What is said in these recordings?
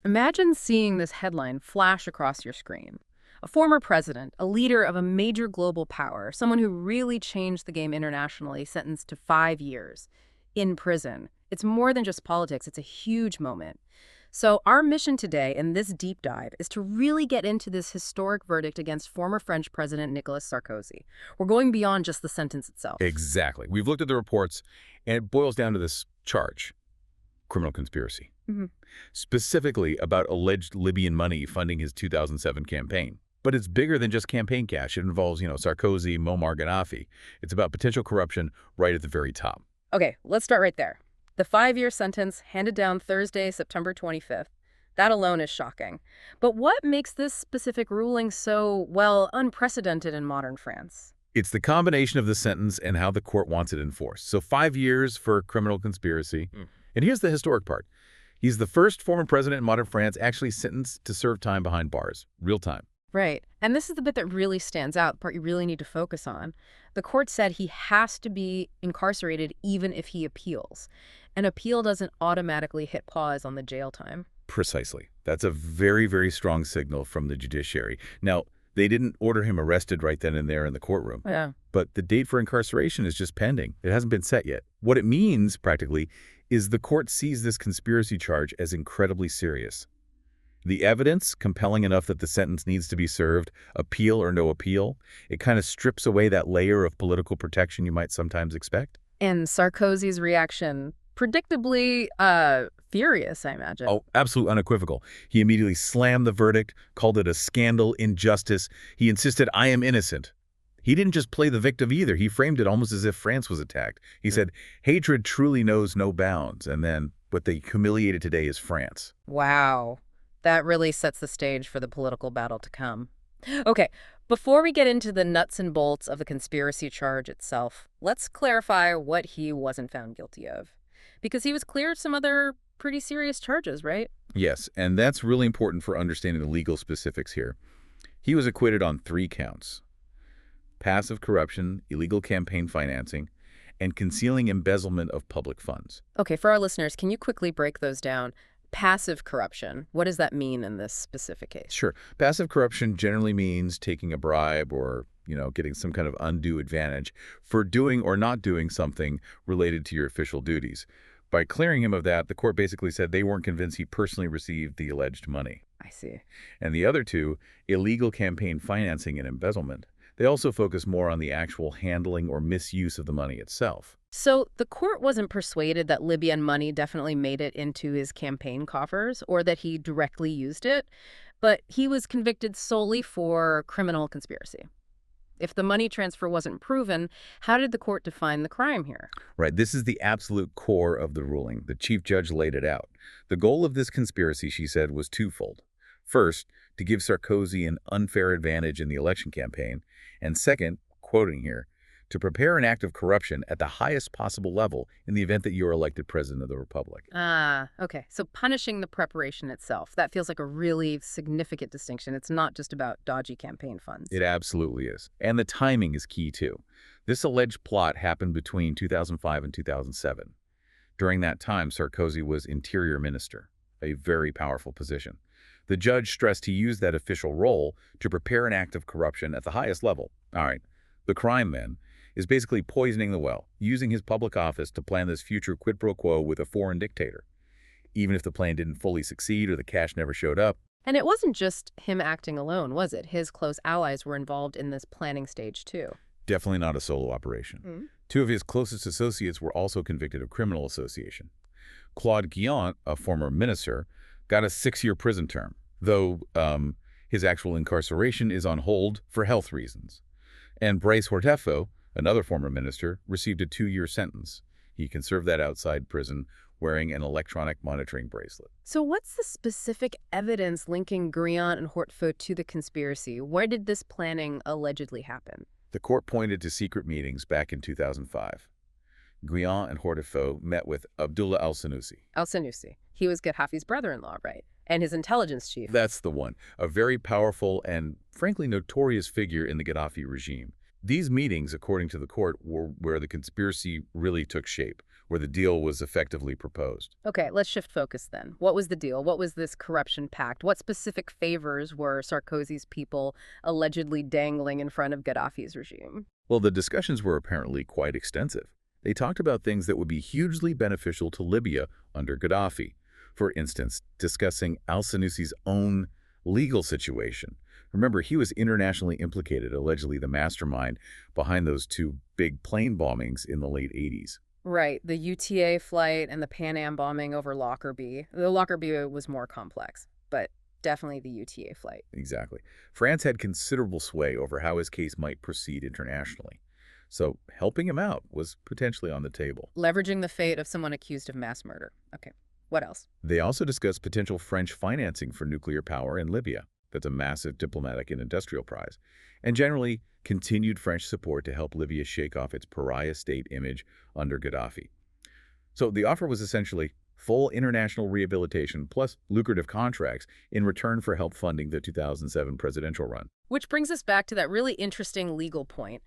Imagine seeing this headline flash across your screen. A former president, a leader of a major global power, someone who really changed the game internationally, sentenced to 5 years in prison. It's more than just politics, it's a huge moment. So our mission today in this deep dive is to really get into this historic verdict against former French President Nicolas Sarkozy. We're going beyond just the sentence itself. Exactly. We've looked at the reports, and it boils down to this charge: criminal conspiracy. Specifically about alleged Libyan money funding his 2007 campaign. But it's bigger than just campaign cash. It involves, Sarkozy, Muammar Gaddafi. It's about potential corruption right at the very top. Okay, let's start right there. The 5-year sentence handed down Thursday, September 25th. That alone is shocking. But what makes this specific ruling so, well, unprecedented in modern France? It's the combination of the sentence and how the court wants it enforced. So 5 years for criminal conspiracy. And here's the historic part. He's the first former president in modern France actually sentenced to serve time behind bars, real time. Right. And this is the bit that really stands out, the part you really need to focus on. The court said he has to be incarcerated even if he appeals. An appeal doesn't automatically hit pause on the jail time. Precisely. That's a very, very strong signal from the judiciary. Now, they didn't order him arrested right then and there in the courtroom. Yeah. But the date for incarceration is just pending. It hasn't been set yet. What it means, practically, is the court sees this conspiracy charge as incredibly serious. The evidence, compelling enough that the sentence needs to be served, appeal or no appeal, it kind of strips away that layer of political protection you might sometimes expect. And Sarkozy's reaction, predictably furious, I imagine. Oh, absolutely unequivocal. He immediately slammed the verdict, called it a scandal, injustice. He insisted, "I am innocent." He didn't just play the victim either. He framed it almost as if France was attacked. He said, hatred truly knows no bounds. And then what they humiliated today is France. Wow. That really sets the stage for the political battle to come. Okay, before we get into the nuts and bolts of the conspiracy charge itself, let's clarify what he wasn't found guilty of. Because he was cleared some other pretty serious charges, right? Yes, and that's really important for understanding the legal specifics here. He was acquitted on 3 counts: passive corruption, illegal campaign financing, and concealing embezzlement of public funds. Okay, for our listeners, can you quickly break those down? Passive corruption, what does that mean in this specific case? Sure. Passive corruption generally means taking a bribe or, getting some kind of undue advantage for doing or not doing something related to your official duties. By clearing him of that, the court basically said they weren't convinced he personally received the alleged money. I see. And the other two, illegal campaign financing and embezzlement, they also focus more on the actual handling or misuse of the money itself. So the court wasn't persuaded that Libyan money definitely made it into his campaign coffers or that he directly used it, but he was convicted solely for criminal conspiracy. If the money transfer wasn't proven, how did the court define the crime here? Right. This is the absolute core of the ruling. The chief judge laid it out. The goal of this conspiracy, she said, was twofold. First, to give Sarkozy an unfair advantage in the election campaign. And second, quoting here, to prepare an act of corruption at the highest possible level in the event that you're elected president of the republic. Okay. So punishing the preparation itself, that feels like a really significant distinction. It's not just about dodgy campaign funds. It absolutely is. And the timing is key, too. This alleged plot happened between 2005 and 2007. During that time, Sarkozy was interior minister, a very powerful position. The judge stressed he used that official role to prepare an act of corruption at the highest level. All right. The crime, then, is basically poisoning the well, using his public office to plan this future quid pro quo with a foreign dictator. Even if the plan didn't fully succeed or the cash never showed up. And it wasn't just him acting alone, was it? His close allies were involved in this planning stage, too. Definitely not a solo operation. 2 of his closest associates were also convicted of criminal association. Claude Guillaume, a former minister, got a 6-year prison term, though his actual incarceration is on hold for health reasons. And Brice Hortefeux, another former minister, received a 2-year sentence. He can serve that outside prison wearing an electronic monitoring bracelet. So what's the specific evidence linking Guillaume and Hortefeux to the conspiracy? Where did this planning allegedly happen? The court pointed to secret meetings back in 2005. Guillaume and Hortefeux met with Abdullah al-Senussi. Al-Senussi. He was Gaddafi's brother-in-law, right? And his intelligence chief. That's the one. A very powerful and, frankly, notorious figure in the Gaddafi regime. These meetings, according to the court, were where the conspiracy really took shape, where the deal was effectively proposed. Okay, let's shift focus then. What was the deal? What was this corruption pact? What specific favors were Sarkozy's people allegedly dangling in front of Gaddafi's regime? Well, the discussions were apparently quite extensive. They talked about things that would be hugely beneficial to Libya under Gaddafi. For instance, discussing al-Sanusi's own legal situation. Remember, he was internationally implicated, allegedly the mastermind behind those two big plane bombings in the late 80s. Right, the UTA flight and the Pan Am bombing over Lockerbie. The Lockerbie was more complex, but definitely the UTA flight. Exactly. France had considerable sway over how his case might proceed internationally. So helping him out was potentially on the table. Leveraging the fate of someone accused of mass murder. Okay, what else? They also discussed potential French financing for nuclear power in Libya. That's a massive diplomatic and industrial prize. And generally, continued French support to help Libya shake off its pariah state image under Gaddafi. So the offer was essentially full international rehabilitation plus lucrative contracts in return for help funding the 2007 presidential run. Which brings us back to that really interesting legal point.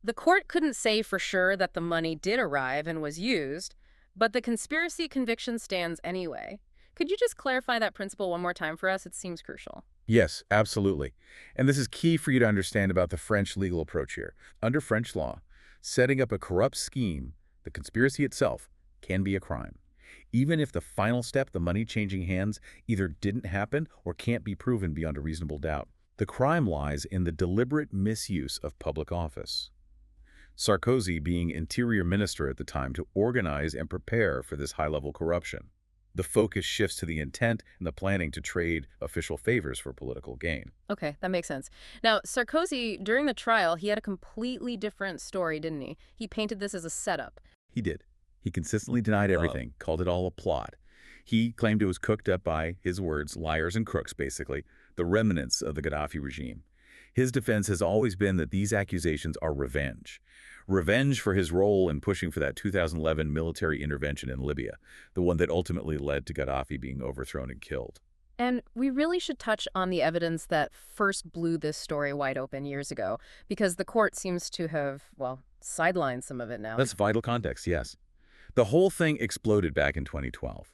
The court couldn't say for sure that the money did arrive and was used, but the conspiracy conviction stands anyway. Could you just clarify that principle one more time for us? It seems crucial. Yes, absolutely. And this is key for you to understand about the French legal approach here. Under French law, setting up a corrupt scheme, the conspiracy itself, can be a crime. Even if the final step, the money changing hands, either didn't happen or can't be proven beyond a reasonable doubt. The crime lies in the deliberate misuse of public office. Sarkozy being interior minister at the time to organize and prepare for this high-level corruption. The focus shifts to the intent and the planning to trade official favors for political gain. Okay, that makes sense. Now, Sarkozy, during the trial, he had a completely different story, didn't he? He painted this as a setup. He did. He consistently denied everything, called it all a plot. He claimed it was cooked up by, his words, liars and crooks, basically, the remnants of the Gaddafi regime. His defense has always been that these accusations are revenge. Revenge for his role in pushing for that 2011 military intervention in Libya, the one that ultimately led to Gaddafi being overthrown and killed. And we really should touch on the evidence that first blew this story wide open years ago, because the court seems to have, well, sidelined some of it now. That's vital context, yes. The whole thing exploded back in 2012.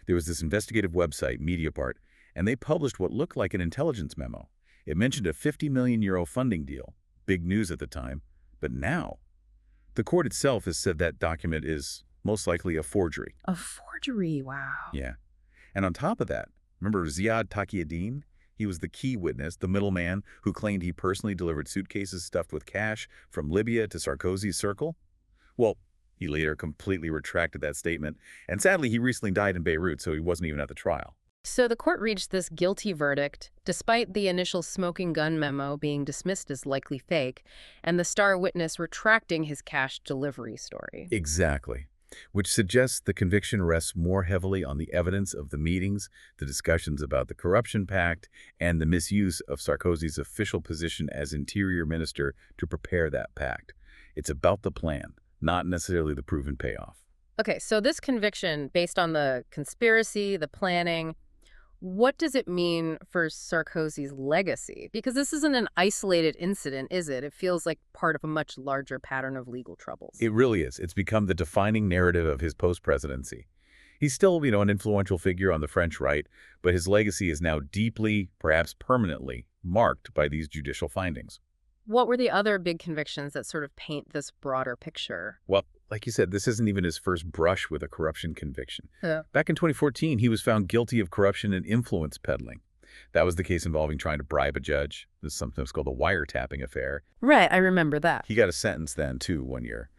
There was this investigative website, Mediapart, and they published what looked like an intelligence memo. It mentioned a €50 million funding deal, big news at the time, but now the court itself has said that document is most likely a forgery. A forgery, wow. Yeah. And on top of that, remember Ziad Taqiyuddin? He was the key witness, the middleman, who claimed he personally delivered suitcases stuffed with cash from Libya to Sarkozy's circle. Well, he later completely retracted that statement, and sadly he recently died in Beirut, so he wasn't even at the trial. So the court reached this guilty verdict, despite the initial smoking gun memo being dismissed as likely fake, and the star witness retracting his cash delivery story. Exactly. Which suggests the conviction rests more heavily on the evidence of the meetings, the discussions about the corruption pact, and the misuse of Sarkozy's official position as interior minister to prepare that pact. It's about the plan, not necessarily the proven payoff. Okay, so this conviction, based on the conspiracy, the planning, what does it mean for Sarkozy's legacy? Because this isn't an isolated incident, is it? It feels like part of a much larger pattern of legal troubles. It really is. It's become the defining narrative of his post-presidency. He's still, an influential figure on the French right, but his legacy is now deeply, perhaps permanently, marked by these judicial findings. What were the other big convictions that sort of paint this broader picture? Well, like you said, this isn't even his first brush with a corruption conviction. Yeah. Back in 2014, he was found guilty of corruption and influence peddling. That was the case involving trying to bribe a judge. This is sometimes called the wiretapping affair. Right, I remember that. He got a sentence then, too, 1 year,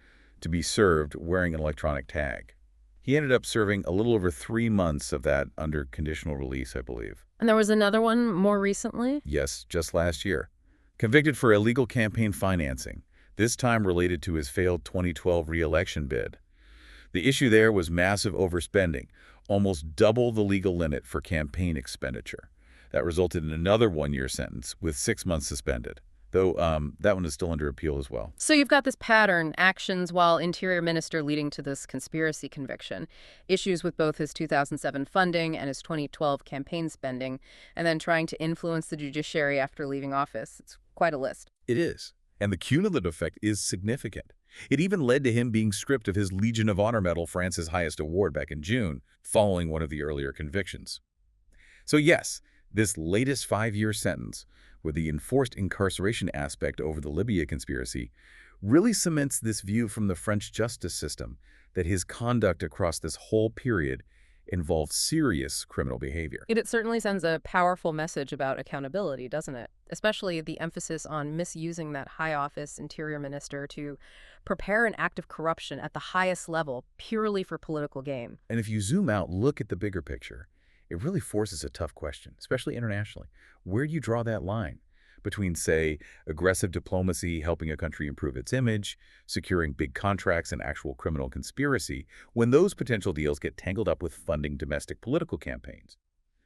to be served wearing an electronic tag. He ended up serving a little over 3 months of that under conditional release, I believe. And there was another one more recently? Yes, just last year. Convicted for illegal campaign financing, this time related to his failed 2012 re-election bid. The issue there was massive overspending, almost double the legal limit for campaign expenditure. That resulted in another 1-year sentence with 6 months suspended, though that one is still under appeal as well. So you've got this pattern, actions while interior minister leading to this conspiracy conviction, issues with both his 2007 funding and his 2012 campaign spending, and then trying to influence the judiciary after leaving office. It's quite a list. It is. And the cumulative effect is significant. It even led to him being stripped of his Legion of Honor medal, France's highest award, back in June, following one of the earlier convictions. So yes, this latest 5-year sentence, with the enforced incarceration aspect over the Libya conspiracy, really cements this view from the French justice system that his conduct across this whole period involved serious criminal behavior. It certainly sends a powerful message about accountability, doesn't it? Especially the emphasis on misusing that high office interior minister to prepare an act of corruption at the highest level purely for political gain. And if you zoom out, look at the bigger picture, it really forces a tough question, especially internationally. Where do you draw that line between, say, aggressive diplomacy helping a country improve its image, securing big contracts, and actual criminal conspiracy, when those potential deals get tangled up with funding domestic political campaigns?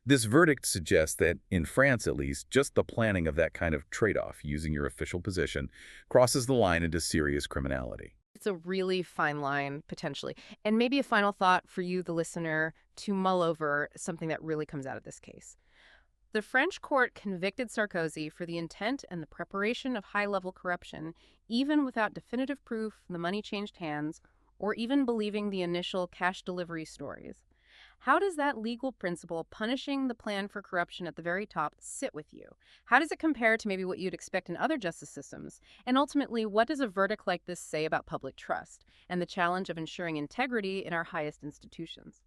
This verdict suggests that, in France at least, just the planning of that kind of trade-off, using your official position, crosses the line into serious criminality. It's a really fine line, potentially. And maybe a final thought for you, the listener, to mull over something that really comes out of this case. The French court convicted Sarkozy for the intent and the preparation of high-level corruption, even without definitive proof the money changed hands, or even believing the initial cash delivery stories. How does that legal principle punishing the plan for corruption at the very top sit with you? How does it compare to maybe what you'd expect in other justice systems? And ultimately, what does a verdict like this say about public trust and the challenge of ensuring integrity in our highest institutions?